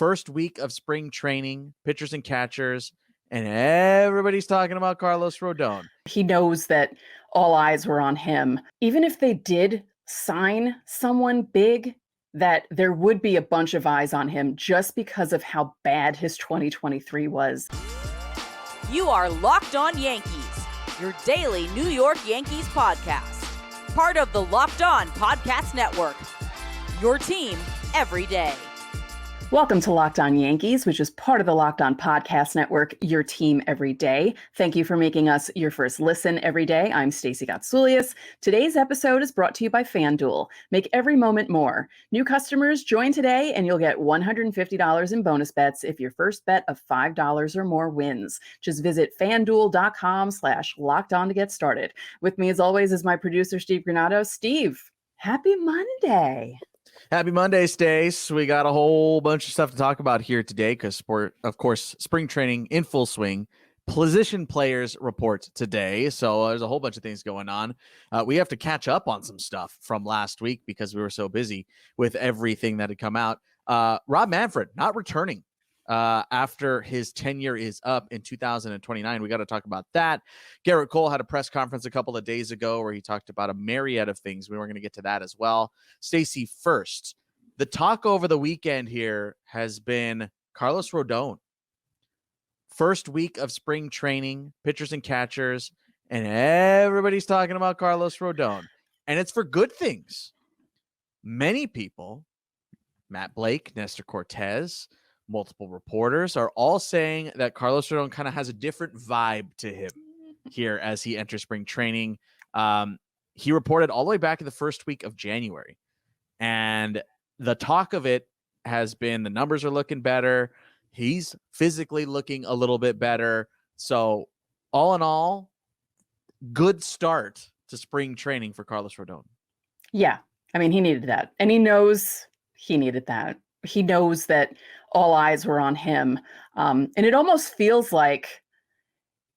First week of spring training, pitchers and catchers, and everybody's talking about Carlos Rodon. He knows that all eyes were on him. Even if they did sign someone big, that there would be a bunch of eyes on him just because of how bad his 2023 was. You are Locked On Yankees, your daily New York Yankees podcast. Part of the Locked On Podcast Network, your team every day. Welcome to Locked On Yankees, which is part of the Locked On Podcast Network, your team every day. Thank you for making us your first listen every day. I'm Stacey Gotsoulias. Today's episode is brought to you by FanDuel. Make every moment more. New customers join today and you'll get $150 in bonus bets if your first bet of $5 or more wins. Just visit FanDuel.com/lockedon to get started. With me as always is my producer, Steve Granado. Steve, happy Monday. Happy Monday, Stace. We got a whole bunch of stuff to talk about here today because spring training in full swing. Position players report today. So there's a whole bunch of things going on. We have to catch up on some stuff from last week because we were so busy with everything that had come out. Rob Manfred not returning after his tenure is up in 2029. We got to talk about that. Gerrit Cole had a press conference a couple of days ago where he talked about a myriad of things. We were going to get to that as well. Stacey, first, the talk over the weekend here has been Carlos Rodon. First week of spring training, pitchers and catchers, and everybody's talking about Carlos Rodon. And it's for good things. Many people, Matt Blake, Nestor Cortez, multiple reporters are all saying that Carlos Rodon kind of has a different vibe to him here as he enters spring training. He reported all the way back in the first week of January. And the talk of it has been the numbers are looking better. He's physically looking a little bit better. So all in all, good start to spring training for Carlos Rodon. Yeah, I mean, he needed that. And he knows he needed that. He knows that all eyes were on him. And it almost feels like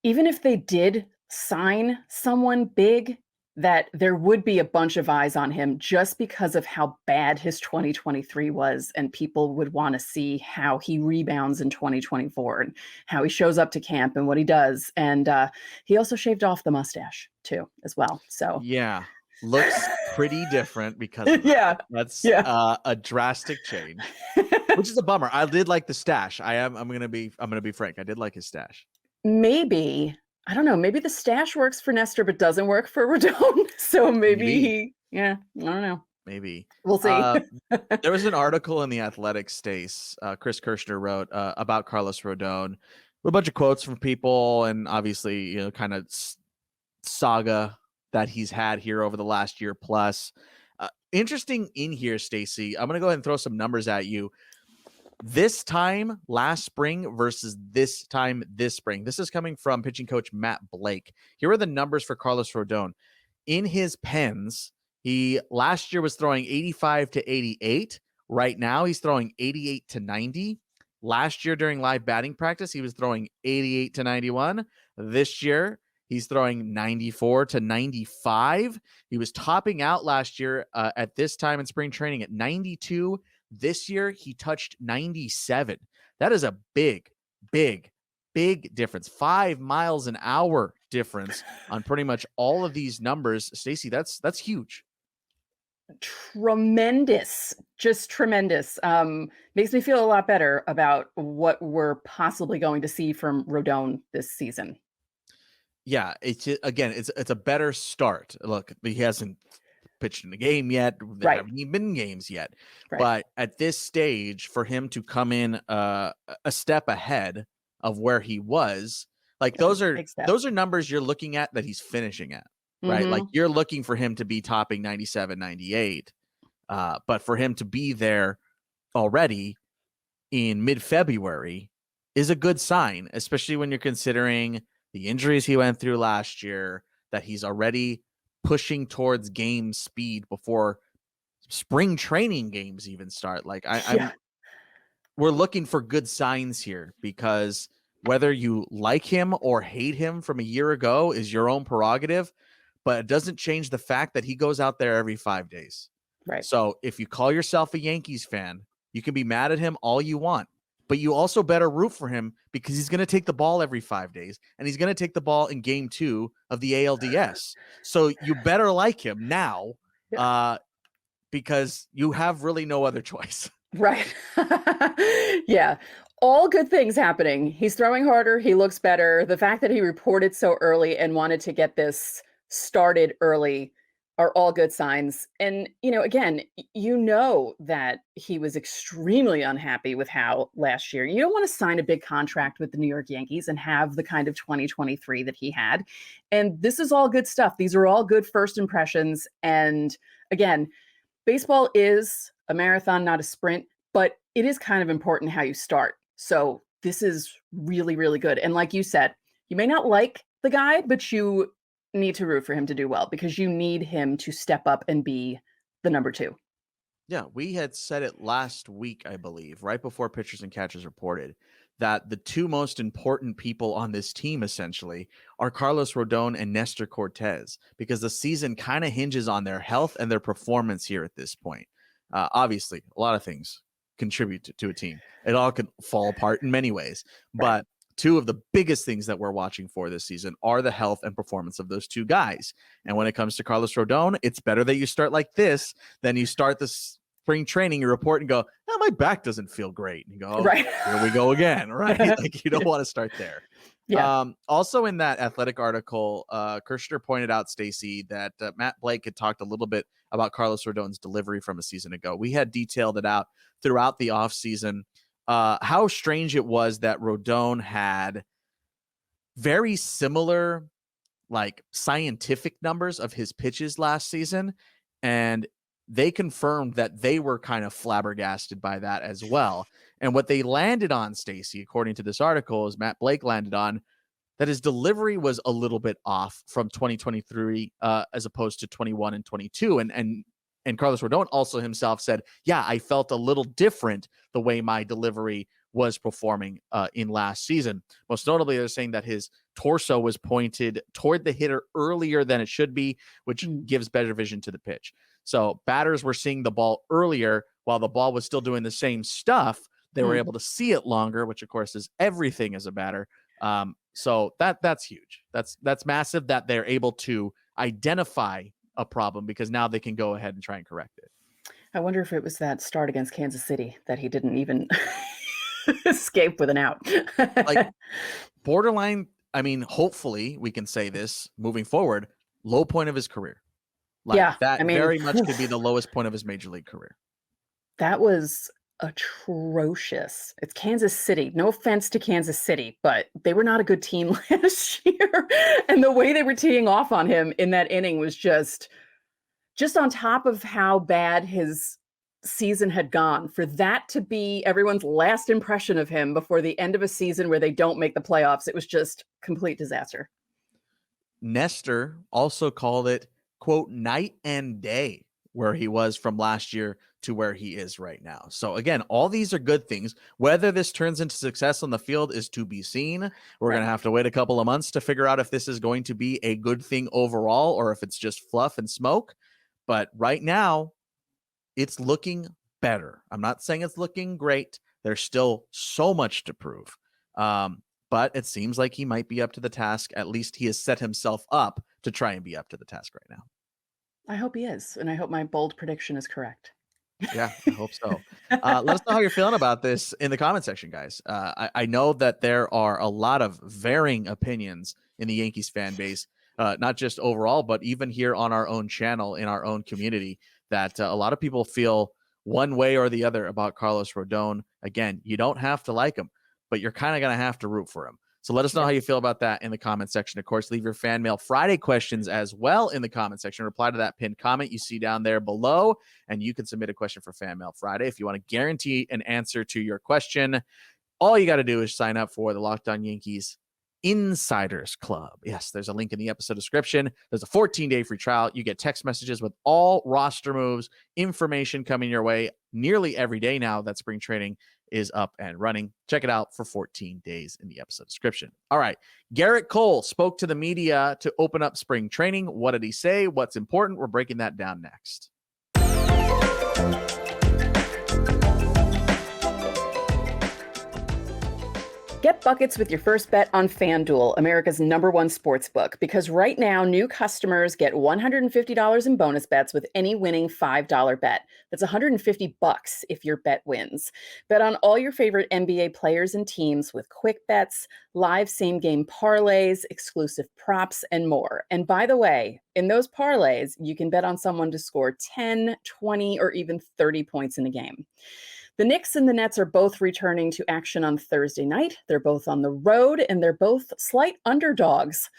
even if they did sign someone big, that there would be a bunch of eyes on him just because of how bad his 2023 was. And people would want to see how he rebounds in 2024 and how he shows up to camp and what he does. And he also shaved off the mustache too, as well. So yeah. Looks pretty different because of that. That's a drastic change, which is a bummer. I did like the stash. I'm gonna be frank. I did like his stash. Maybe, I don't know. Maybe the stash works for Nestor, but doesn't work for Rodon. So maybe I don't know. Maybe we'll see. There was an article in the Athletic, Stace. Chris Kirshner wrote about Carlos Rodon, with a bunch of quotes from people, and obviously, kind of saga that he's had here over the last year plus. Interesting in here, Stacey. I'm going to go ahead and throw some numbers at you. This time last spring versus this time this spring. This is coming from pitching coach Matt Blake. Here are the numbers for Carlos Rodon. In his pens, he last year was throwing 85 to 88. Right now, he's throwing 88 to 90. Last year during live batting practice, he was throwing 88 to 91. This year, he's throwing 94 to 95. He was topping out last year at this time in spring training at 92. This year, he touched 97. That is a big, big, big difference. 5 miles an hour difference on pretty much all of these numbers. Stacey, that's huge. Tremendous. Just tremendous. Makes me feel a lot better about what we're possibly going to see from Rodon this season. Yeah, it's a better start. Look, he hasn't pitched in a game yet. There haven't even been games yet. Right. But at this stage, for him to come in a step ahead of where he was, like those are numbers you're looking at that he's finishing at, right? Mm-hmm. Like you're looking for him to be topping 97, 98. But for him to be there already in mid-February is a good sign, especially when you're considering the injuries he went through last year, that he's already pushing towards game speed before spring training games even start. Like we're looking for good signs here, because whether you like him or hate him from a year ago is your own prerogative, but it doesn't change the fact that he goes out there every 5 days. Right. So if you call yourself a Yankees fan, you can be mad at him all you want. but you also better root for him because he's going to take the ball every 5 days, and he's going to take the ball in game 2 of the ALDS. So you better like him now, because you have really no other choice. Right. Yeah. All good things happening. He's throwing harder. He looks better. The fact that he reported so early and wanted to get this started early are all good signs. And, again, that he was extremely unhappy with how last year. You don't want to sign a big contract with the New York Yankees and have the kind of 2023 that he had. And this is all good stuff. These are all good first impressions. And again, baseball is a marathon, not a sprint, but it is kind of important how you start. So this is really, really good. And like you said, you may not like the guy, but you need to root for him to do well because you need him to step up and be the number 2. Yeah, we had said it last week, I believe, right before pitchers and catchers reported, that the 2 most important people on this team essentially are Carlos Rodon and Nestor Cortez, because the season kind of hinges on their health and their performance here at this point. Obviously, a lot of things contribute to a team. It all could fall apart in many ways, but 2 of the biggest things that we're watching for this season are the health and performance of those 2 guys. And when it comes to Carlos Rodon, it's better that you start like this than you start the spring training, you report and go, "Oh, my back doesn't feel great." And you go, "Oh, right. Here we go again." Right. Like you don't want to start there. Yeah. Also in that Athletic article, Kirshner pointed out, Stacey, that Matt Blake had talked a little bit about Carlos Rodon's delivery from a season ago. We had detailed it out throughout the offseason, how strange it was that Rodon had very similar, like, scientific numbers of his pitches last season. And they confirmed that they were kind of flabbergasted by that as well. And what they landed on, Stacey, according to this article, is Matt Blake landed on that his delivery was a little bit off from 2023 as opposed to 21 and 22. And Carlos Rodon also himself said, "Yeah, I felt a little different the way my delivery was performing in last season." Most notably, they're saying that his torso was pointed toward the hitter earlier than it should be, which gives better vision to the pitch. So batters were seeing the ball earlier while the ball was still doing the same stuff. They were able to see it longer, which of course is everything as a batter. So that's huge. That's massive that they're able to identify a problem because now they can go ahead and try and correct it. I wonder if it was that start against Kansas City that he didn't even escape with an out. Like borderline, I mean, hopefully we can say this moving forward, low point of his career. Like that very much could be the lowest point of his major league career. That was atrocious. It's Kansas City. No offense to Kansas City, but they were not a good team last year. And the way they were teeing off on him in that inning was just on top of how bad his season had gone. For that to be everyone's last impression of him before the end of a season where they don't make the playoffs, it was just complete disaster. Nestor also called it, quote, night and day where he was from last year to where he is right now. So again, all these are good things. Whether this turns into success on the field is to be seen. We're going to have to wait a couple of months to figure out if this is going to be a good thing overall or if it's just fluff and smoke. But right now, it's looking better. I'm not saying it's looking great. There's still so much to prove. But it seems like he might be up to the task. At least he has set himself up to try and be up to the task right now. I hope he is. And I hope my bold prediction is correct. Yeah, I hope so. Let us know how you're feeling about this in the comment section, guys. I know that there are a lot of varying opinions in the Yankees fan base, not just overall, but even here on our own channel, in our own community, that a lot of people feel one way or the other about Carlos Rodon. Again, you don't have to like him, but you're kind of going to have to root for him. So let us know how you feel about that in the comment section. Of course, leave your Fan Mail Friday questions as well in the comment section. Reply to that pinned comment you see down there below, and you can submit a question for Fan Mail Friday. If you want to guarantee an answer to your question, all you got to do is sign up for the Locked On Yankees Insiders Club. Yes, there's a link in the episode description. There's a 14-day free trial. You get text messages with all roster moves, information coming your way nearly every day now that spring training is up and running. Check it out for 14 days in the episode description. All right. Gerrit Cole spoke to the media to open up spring training. What did he say? What's important? We're breaking that down next. Get buckets with your first bet on FanDuel, America's #1 sports book, because right now new customers get $150 in bonus bets with any winning $5 bet. That's $150 if your bet wins. Bet on all your favorite NBA players and teams with quick bets, live same-game parlays, exclusive props, and more. And by the way, in those parlays, you can bet on someone to score 10, 20, or even 30 points in a game. The Knicks and the Nets are both returning to action on Thursday night. They're both on the road, and they're both slight underdogs.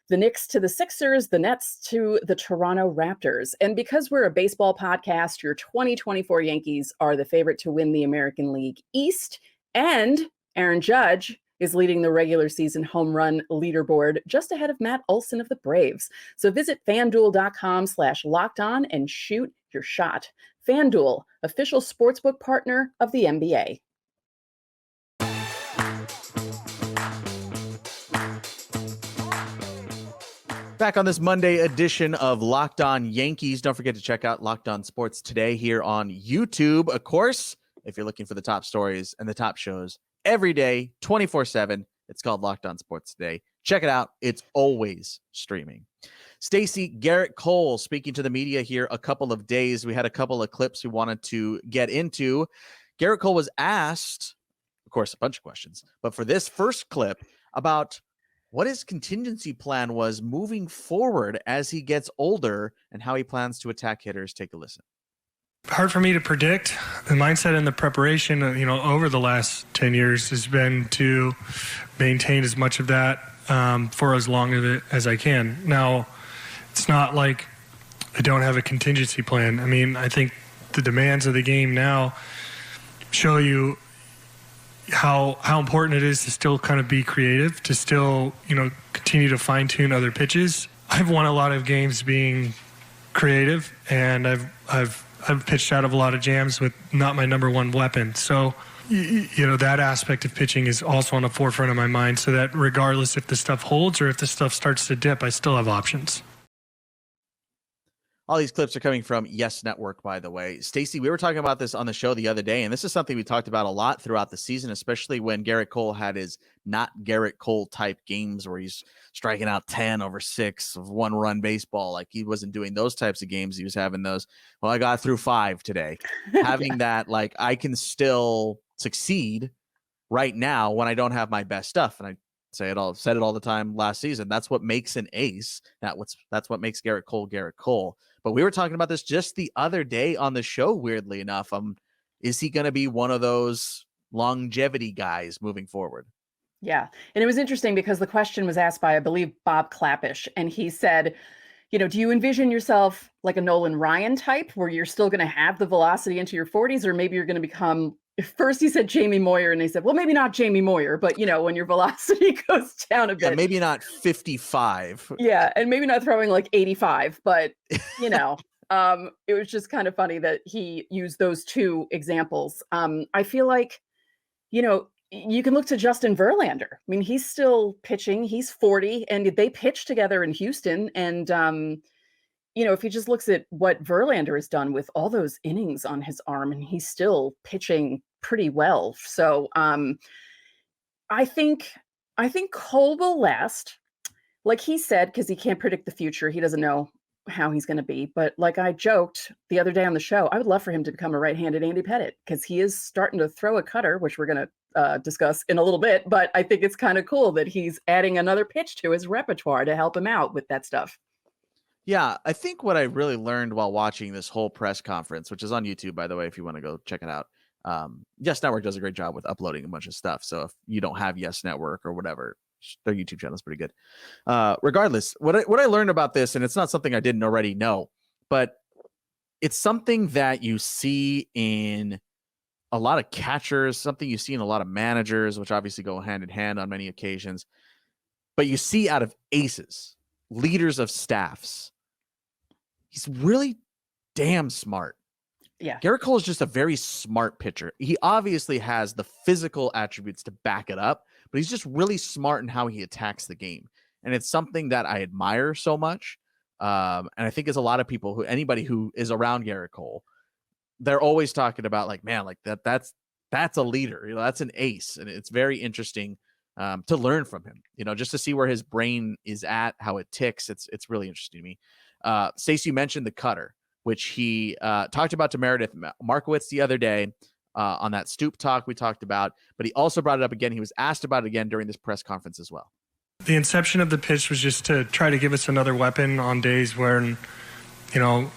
The Knicks to the Sixers, the Nets to the Toronto Raptors. And because we're a baseball podcast, your 2024 Yankees are the favorite to win the American League East. And Aaron Judge is leading the regular season home run leaderboard just ahead of Matt Olson of the Braves. So visit FanDuel.com/lockedon and shoot your shot. FanDuel, official sportsbook partner of the NBA. Back on this Monday edition of Locked On Yankees. Don't forget to check out Locked On Sports Today here on YouTube. Of course, if you're looking for the top stories and the top shows every day, 24/7, it's called Locked On Sports Today. Check it out. It's always streaming. Stacey, Gerrit Cole speaking to the media here a couple of days. We had a couple of clips we wanted to get into. Gerrit Cole was asked, of course, a bunch of questions, but for this first clip about what his contingency plan was moving forward as he gets older and how he plans to attack hitters. Take a listen. Hard for me to predict. The mindset and the preparation, over the last 10 years has been to maintain as much of that for as long of it as I can. Now, it's not like I don't have a contingency plan. I mean, I think the demands of the game now show you how important it is to still kind of be creative, to still, continue to fine-tune other pitches. I've won a lot of games being creative, and I've pitched out of a lot of jams with not my number one weapon. So, that aspect of pitching is also on the forefront of my mind, so that regardless if the stuff holds or if the stuff starts to dip, I still have options. All these clips are coming from Yes Network, by the way. Stacey, we were talking about this on the show the other day, and this is something we talked about a lot throughout the season, especially when Gerrit Cole had his not Gerrit Cole type games where he's striking out 10 over 6 of one-run baseball. Like, he wasn't doing those types of games. He was having those, well, I got through 5 today. Having that, like, I can still succeed right now when I don't have my best stuff. And I said it all the time last season. That's what makes an ace. That's what makes Gerrit Cole. But we were talking about this just the other day on the show, weirdly enough. Is he going to be one of those longevity guys moving forward? Yeah. And it was interesting because the question was asked by, I believe, Bob Clappish. And he said, do you envision yourself like a Nolan Ryan type where you're still going to have the velocity into your 40s, or maybe you're going to become, first he said Jamie Moyer, and he said, well, maybe not Jamie Moyer, but when your velocity goes down a bit. Yeah, maybe not 55. Yeah, and maybe not throwing like 85, but it was just kind of funny that he used those two examples. I feel like, you can look to Justin Verlander. I mean, he's still pitching. He's 40, and they pitched together in Houston. And, if he just looks at what Verlander has done with all those innings on his arm, and he's still pitching pretty well. So I think Cole will last, like he said, because he can't predict the future. He doesn't know how he's going to be. But like I joked the other day on the show, I would love for him to become a right-handed Andy Pettitte, because he is starting to throw a cutter, which we're going to discuss in a little bit. But I think it's kind of cool that he's adding another pitch to his repertoire to help him out with that stuff. Yeah, I think what I really learned while watching this whole press conference, which is on YouTube, by the way, if you want to go check it out. Yes Network does a great job with uploading a bunch of stuff. So if you don't have Yes Network or whatever, their YouTube channel is pretty good. Regardless, what I learned about this, and it's not something I didn't already know, but it's something that you see in a lot of catchers, something you see in a lot of managers, which obviously go hand in hand on many occasions, but you see out of aces, leaders of staffs. He's really damn smart. Yeah. Gerrit Cole is just a very smart pitcher. He obviously has the physical attributes to back it up, but he's just really smart in how he attacks the game. And it's something that I admire so much. And I think as a lot of people, anybody who is around Gerrit Cole, they're always talking about like, man, like that's a leader, that's an ace. And it's very interesting to learn from him, just to see where his brain is at, how it ticks. It's really interesting to me. Stacey mentioned the cutter, which he talked about to Meredith Markowitz the other day on that Stoop talk we talked about, but he also brought it up again. He was asked about it again during this press conference as well. The inception of the pitch was just to try to give us another weapon on days where,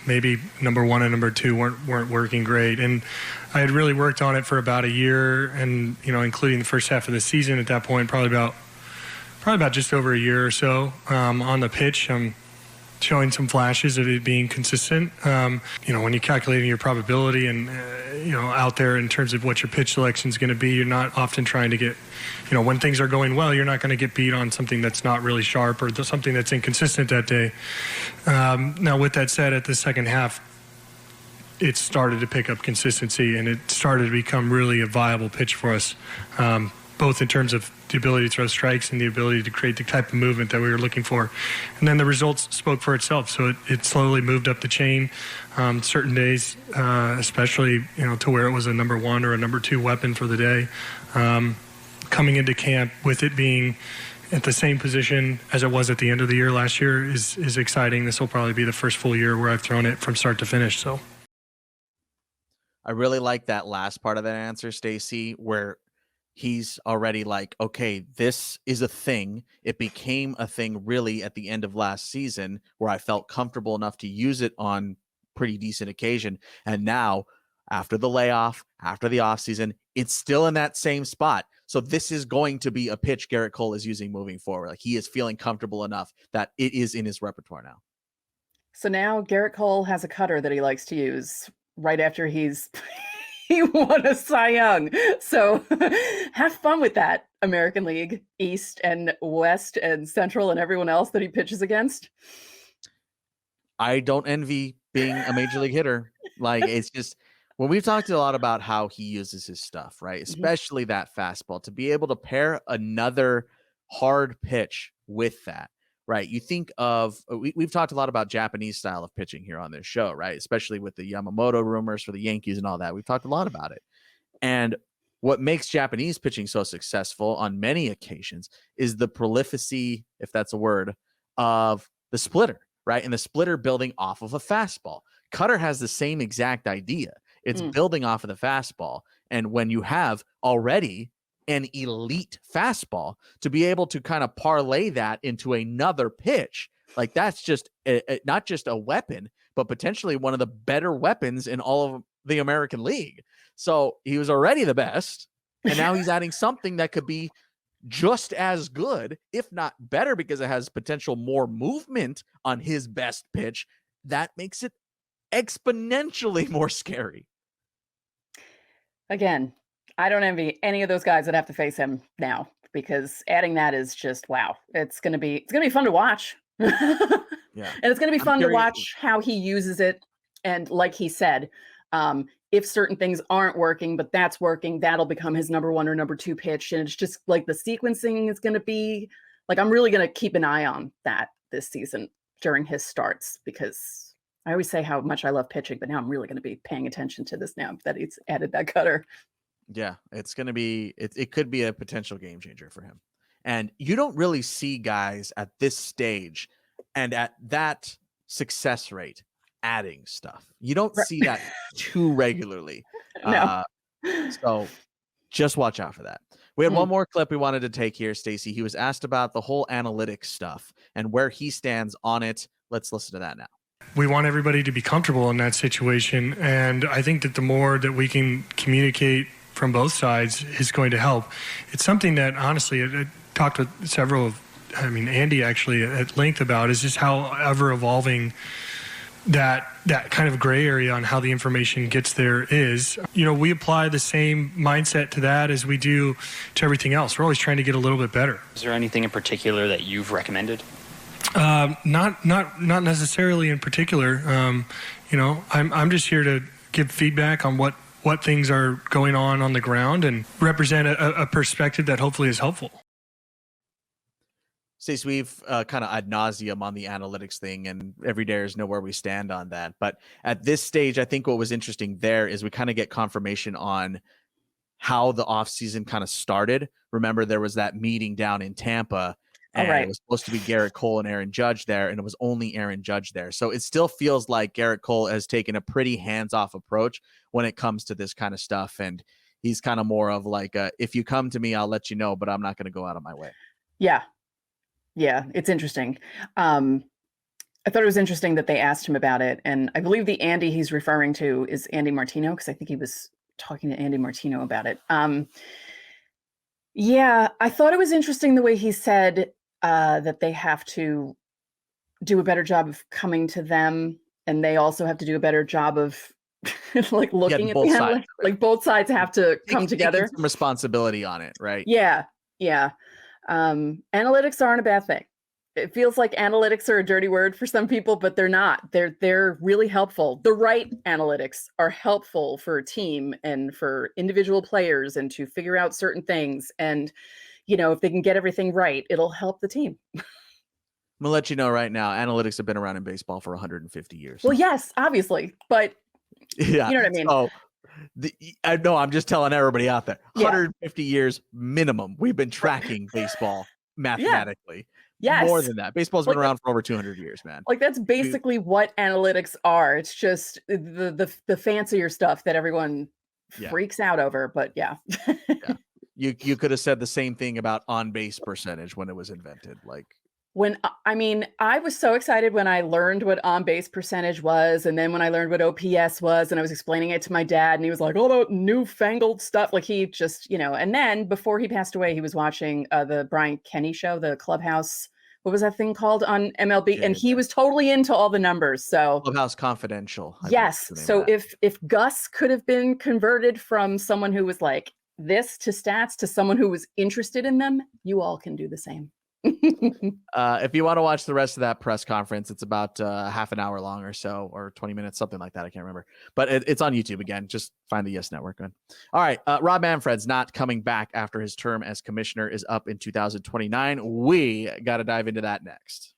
maybe number one and number two weren't working great. And I had really worked on it for about a year, and, including the first half of the season at that point, probably about just over a year or so on the pitch. Showing some flashes of it being consistent. When you're calculating your probability and, out there in terms of what your pitch selection is going to be, you're not often trying to get, when things are going well, you're not going to get beat on something that's not really sharp or something that's inconsistent that day. Now, with that said, at the second half, it started to pick up consistency, and it started to become really a viable pitch for us, both in terms of the ability to throw strikes and the ability to create the type of movement that we were looking for. And then the results spoke for itself. So it slowly moved up the chain. Certain days, especially, to where it was a number one or a number two weapon for the day. Coming into camp with it being at the same position as it was at the end of the year last year is exciting. This will probably be the first full year where I've thrown it from start to finish. So I really like that last part of that answer, Stacey, where he's already like, okay, this is a thing. It became a thing really at the end of last season where I felt comfortable enough to use it on pretty decent occasion. And now after the layoff, after the offseason, it's still in that same spot. So this is going to be a pitch Gerrit Cole is using moving forward. Like, he is feeling comfortable enough that it is in his repertoire now. So now Gerrit Cole has a cutter that he likes to use right after he won a Cy Young. So have fun with that, American League East and West and Central and everyone else that he pitches against. I don't envy being a major league hitter. Like, it's just, when we've talked a lot about how he uses his stuff, right? Especially that fastball, to be able to pair another hard pitch with that, right? You think of, we've talked a lot about Japanese style of pitching here on this show, right? Especially with the Yamamoto rumors for the Yankees and all that. We've talked a lot about it. And what makes Japanese pitching so successful on many occasions is the prolificacy, if that's a word, of the splitter, right? And the splitter building off of a fastball. Cutter has the same exact idea. It's building off of the fastball. And when you have already an elite fastball, to be able to kind of parlay that into another pitch, like, that's just not just a weapon, but potentially one of the better weapons in all of the American League. So he was already the best, and now he's adding something that could be just as good, if not better, because it has potential more movement on his best pitch. That makes it exponentially more scary. Again, I don't envy any of those guys that have to face him now, because adding that is just, wow. It's gonna be fun to watch. Yeah. And it's gonna be fun to watch how he uses it. And like he said, if certain things aren't working, but that's working, that'll become his number one or number two pitch. And it's just like the sequencing is gonna be like, I'm really gonna keep an eye on that this season during his starts, because I always say how much I love pitching, but now I'm really going to be paying attention to this now that he's added that cutter. Yeah, it's going to be, it could be a potential game changer for him. And you don't really see guys at this stage and at that success rate adding stuff. You don't see that too regularly. No. So just watch out for that. We had one more clip we wanted to take here, Stacey. He was asked about the whole analytics stuff and where he stands on it. Let's listen to that now. We want everybody to be comfortable in that situation, and I think that the more that we can communicate from both sides is going to help. It's something that, honestly, I talked with several of, Andy actually at length about, is just how ever evolving that kind of gray area on how the information gets there is. We apply the same mindset to that as we do to everything else. We're always trying to get a little bit better. Is there anything in particular that you've recommended? Not necessarily in particular. I'm just here to give feedback on what things are going on the ground and represent a perspective that hopefully is helpful. Stacey, we've kind of ad nauseum on the analytics thing, and every day is know where we stand on that. But at this stage, I think what was interesting there is we kind of get confirmation on how the offseason kind of started. Remember, there was that meeting down in Tampa, and it was supposed to be Gerrit Cole and Aaron Judge there, and it was only Aaron Judge there. So it still feels like Gerrit Cole has taken a pretty hands-off approach when it comes to this kind of stuff. And he's kind of more of like, if you come to me, I'll let you know, but I'm not going to go out of my way. Yeah. Yeah. It's interesting. I thought it was interesting that they asked him about it. And I believe the Andy he's referring to is Andy Martino, because I think he was talking to Andy Martino about it. Yeah, I thought it was interesting the way he said that they have to do a better job of coming to them, and they also have to do a better job of like looking at the analytics. Like both sides have to come together. Some responsibility on it, right? Yeah, yeah. Analytics aren't a bad thing. It feels like analytics are a dirty word for some people, but they're not. They're really helpful. The right analytics are helpful for a team and for individual players and to figure out certain things. And, you know, if they can get everything right, it'll help the team. I'm gonna let you know right now, analytics have been around in baseball for 150 years. Well, yes, obviously, but yeah, you know what I mean? So I know, I'm just telling everybody out there, 150 years minimum. We've been tracking baseball mathematically. Yes. More than that. Baseball's been around for over 200 years, man. Like that's basically what analytics are. It's just the fancier stuff that everyone freaks out over. But yeah. You could have said the same thing about on-base percentage when it was invented. Like I was so excited when I learned what on-base percentage was, and then when I learned what OPS was, and I was explaining it to my dad, and he was like, "Oh, that newfangled stuff." Like he just, and then before he passed away, he was watching the Brian Kenny show, the Clubhouse. What was that thing called on MLB? And he was totally into all the numbers. So Clubhouse Confidential. Yes. So if Gus could have been converted from someone who was like this to stats to someone who was interested in them, you all can do the same. If you want to watch the rest of that press conference, it's about half an hour long or so, or 20 minutes, something like that. I can't remember, but it's on YouTube again. Just find the Yes Network. All right. Rob Manfred's not coming back after his term as commissioner is up in 2029. We got to dive into that next.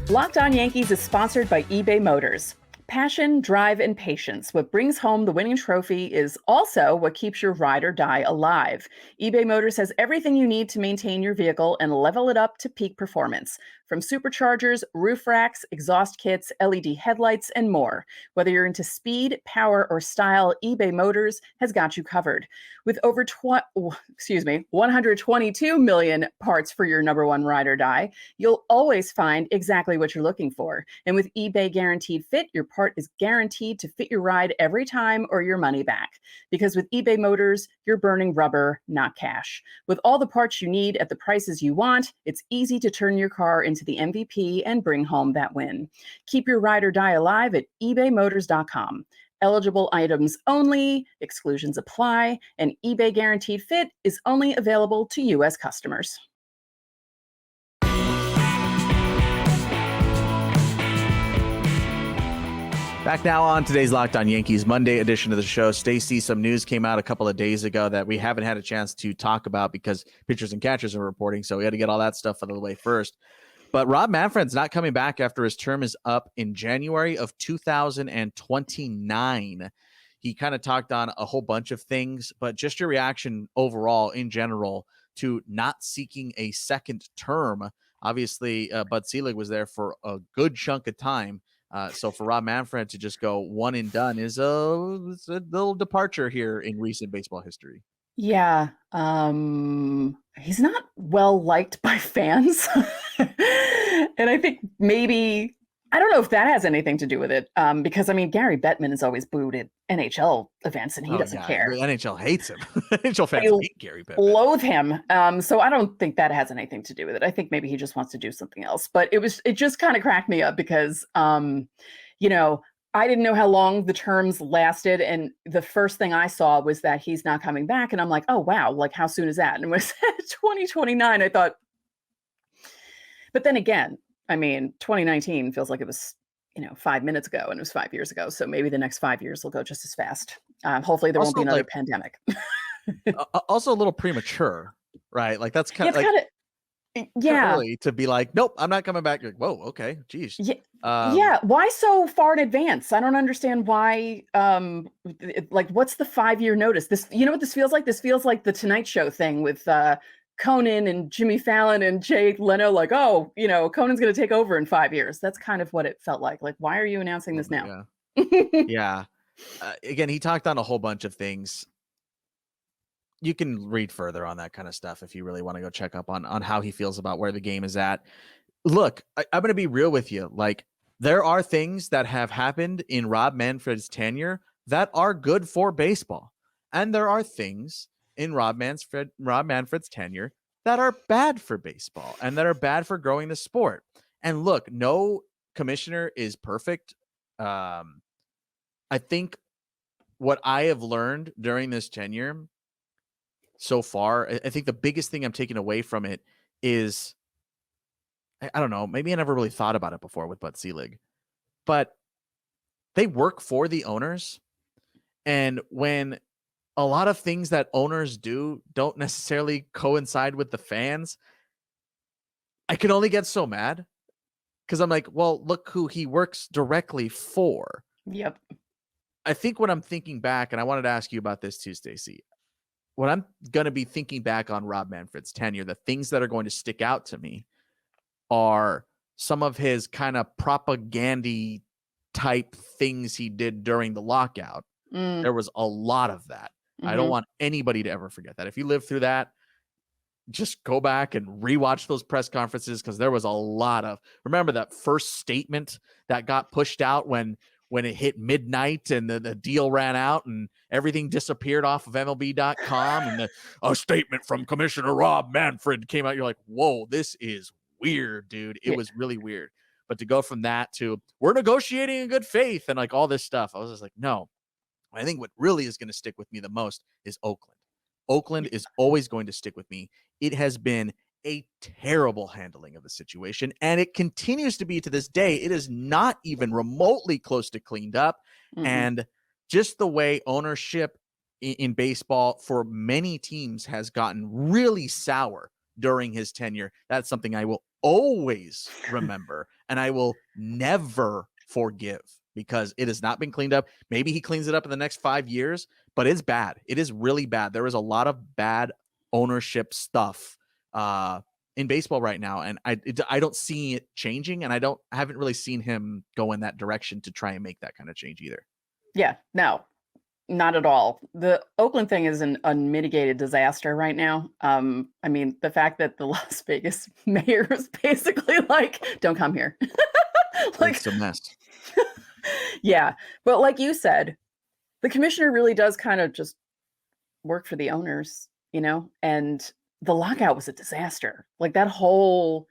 Locked On Yankees is sponsored by eBay Motors. Passion, drive, and patience. What brings home the winning trophy is also what keeps your ride or die alive. eBay Motors has everything you need to maintain your vehicle and level it up to peak performance. From superchargers, roof racks, exhaust kits, LED headlights, and more. Whether you're into speed, power, or style, eBay Motors has got you covered. With over 122 million parts for your number one ride or die, you'll always find exactly what you're looking for. And with eBay Guaranteed Fit, your part is guaranteed to fit your ride every time or your money back. Because with eBay Motors, you're burning rubber, not cash. With all the parts you need at the prices you want, it's easy to turn your car into the MVP and bring home that win. Keep your ride or die alive at ebaymotors.com. Eligible items only, exclusions apply, and eBay Guaranteed Fit is only available to U.S. customers. Back now on today's Locked On Yankees Monday edition of the show. Stacey, some news came out a couple of days ago that we haven't had a chance to talk about because pitchers and catchers are reporting, so we had to get all that stuff out of the way first. But Rob Manfred's not coming back after his term is up in January of 2029. He kind of talked on a whole bunch of things, but just your reaction overall in general to not seeking a second term. Obviously, Bud Selig was there for a good chunk of time. So for Rob Manfred to just go one and done is a little departure here in recent baseball history. Yeah. He's not well liked by fans. And I think maybe, I don't know if that has anything to do with it. Because I mean, Gary Bettman is always booed at NHL events and he doesn't care. The NHL hates him. NHL fans hate Gary Bettman. Loathe him. So I don't think that has anything to do with it. I think maybe he just wants to do something else. But it just kind of cracked me up because, I didn't know how long the terms lasted. And the first thing I saw was that he's not coming back. And I'm like, oh, wow. Like, how soon is that? And it was 2029. I thought, but then again, I mean, 2019 feels like it was, 5 minutes ago and it was 5 years ago. So maybe the next 5 years will go just as fast. Hopefully there won't be another pandemic. Also a little premature, right? Like that's kind of like, Yeah. early to be like, nope, I'm not coming back. You're like, whoa, okay, geez. Yeah. Why so far in advance? I don't understand why. Like, what's the 5-year notice? This, you know what this feels like? This feels like the Tonight Show thing with Conan and Jimmy Fallon and Jay Leno. Like, oh, Conan's going to take over in 5 years. That's kind of what it felt like. Like, why are you announcing this now? Yeah. Again, he talked on a whole bunch of things. You can read further on that kind of stuff if you really want to go check up on how he feels about where the game is at. Look, I'm going to be real with you. Like, there are things that have happened in Rob Manfred's tenure that are good for baseball. And there are things in Rob Manfred's tenure that are bad for baseball and that are bad for growing the sport. And look, no commissioner is perfect. I think what I have learned during this tenure so far, I think the biggest thing I'm taking away from it is, I don't know, maybe I never really thought about it before with Bud Selig, but they work for the owners. And when a lot of things that owners do don't necessarily coincide with the fans, I can only get so mad because I'm like, well, look who he works directly for. Yep. I think when I'm thinking back, and I wanted to ask you about this too, Stacey, when I'm going to be thinking back on Rob Manfred's tenure, the things that are going to stick out to me are some of his kind of propaganda type things he did during the lockout. There was a lot of that. I don't want anybody to ever forget that. If you lived through that, just go back and rewatch those press conferences, because there was a lot of, remember that first statement that got pushed out when it hit midnight and the deal ran out and everything disappeared off of MLB.com and a statement from Commissioner Rob Manfred came out. You're like, whoa, this is weird, dude. It was really weird. But to go from that to we're negotiating in good faith and like all this stuff, I was just like, no. I think what really is going to stick with me the most is Oakland. Oakland is always going to stick with me. It has been a terrible handling of the situation, and it continues to be to this day. It is not even remotely close to cleaned up. And just the way ownership in baseball for many teams has gotten really sour during his tenure, that's something I will always remember and I will never forgive, because it has not been cleaned up. Maybe he cleans it up in the next 5 years, but it's bad. It is really bad. There is a lot of bad ownership stuff in baseball right now, and I don't see it changing, and I haven't really seen him go in that direction to try and make that kind of change either. Yeah, no, not at all. The Oakland thing is an unmitigated disaster right now. I mean, the fact that the Las Vegas mayor is basically like, don't come here. Like, it's a mess. Yeah. But like you said, the commissioner really does kind of just work for the owners, and the lockout was a disaster. Like that whole,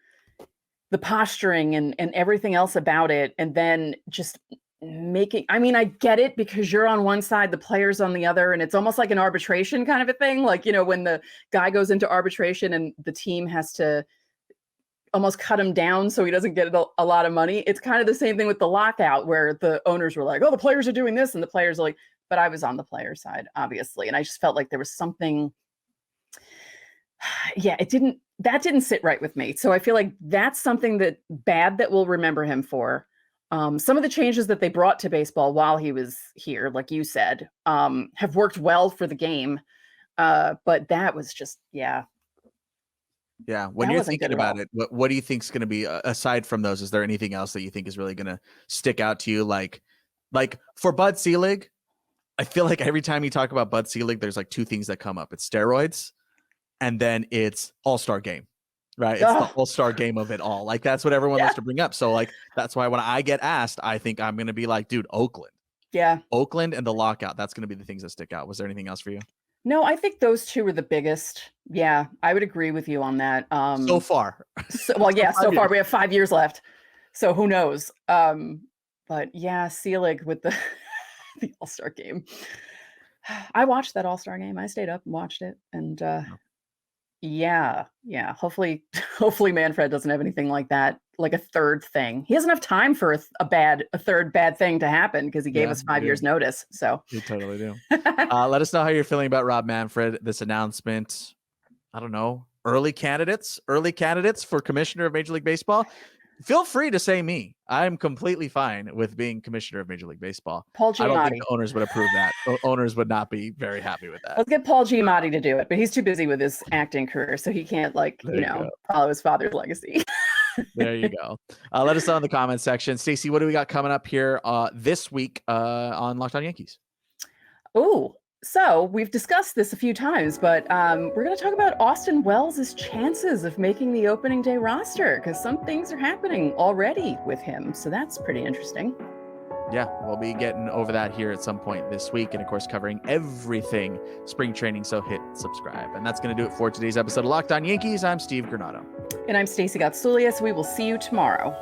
the posturing and everything else about it. And then just I mean, I get it because you're on one side, the players on the other, and it's almost like an arbitration kind of a thing. Like, when the guy goes into arbitration and the team has to almost cut him down so he doesn't get a lot of money. It's kind of the same thing with the lockout, where the owners were like, oh, the players are doing this. And the players are like, but I was on the player side, obviously. And I just felt like there was something, that didn't sit right with me. So I feel like that's something that we'll remember him for. Some of the changes that they brought to baseball while he was here, like you said, have worked well for the game. But that was just, Yeah. When you're thinking about it, what do you think is going to be, aside from those, is there anything else that you think is really going to stick out to you? Like for Bud Selig, I feel like every time you talk about Bud Selig, there's like two things that come up. It's steroids, and then it's All-Star game, right? It's the All-Star game of it all. Like that's what everyone wants to bring up. So like, that's why when I get asked, I think I'm going to be like, dude, Oakland. Yeah. Oakland and the lockout. That's going to be the things that stick out. Was there anything else for you? No, I think those two were the biggest. Yeah, I would agree with you on that. So far. So far we have 5 years left. So who knows? But yeah, Selig with the All-Star game. I watched that All-Star game. I stayed up and watched it. And yeah. Hopefully Manfred doesn't have anything like that, like a third thing. He doesn't have time for a third bad thing to happen because he gave us 5 years notice. So you totally do. Let us know how you're feeling about Rob Manfred. This announcement, I don't know, early candidates for commissioner of Major League Baseball, feel free to say me. I'm completely fine with being commissioner of Major League Baseball. Paul I don't think Giamatti. the owners would approve that. Owners would not be very happy with that. Let's get Paul Giamatti to do it, but he's too busy with his acting career, so he can't follow his father's legacy. There you go. Let us know in the comments section. Stacey, what do we got coming up here this week on Locked On Yankees? Oh, so we've discussed this a few times, but we're going to talk about Austin Wells' chances of making the opening day roster, because some things are happening already with him. So that's pretty interesting. Yeah, we'll be getting over that here at some point this week, and of course covering everything spring training, so hit subscribe. And that's going to do it for today's episode of Locked On Yankees. I'm Steve Granado. And I'm Stacey Gotsulias. We will see you tomorrow.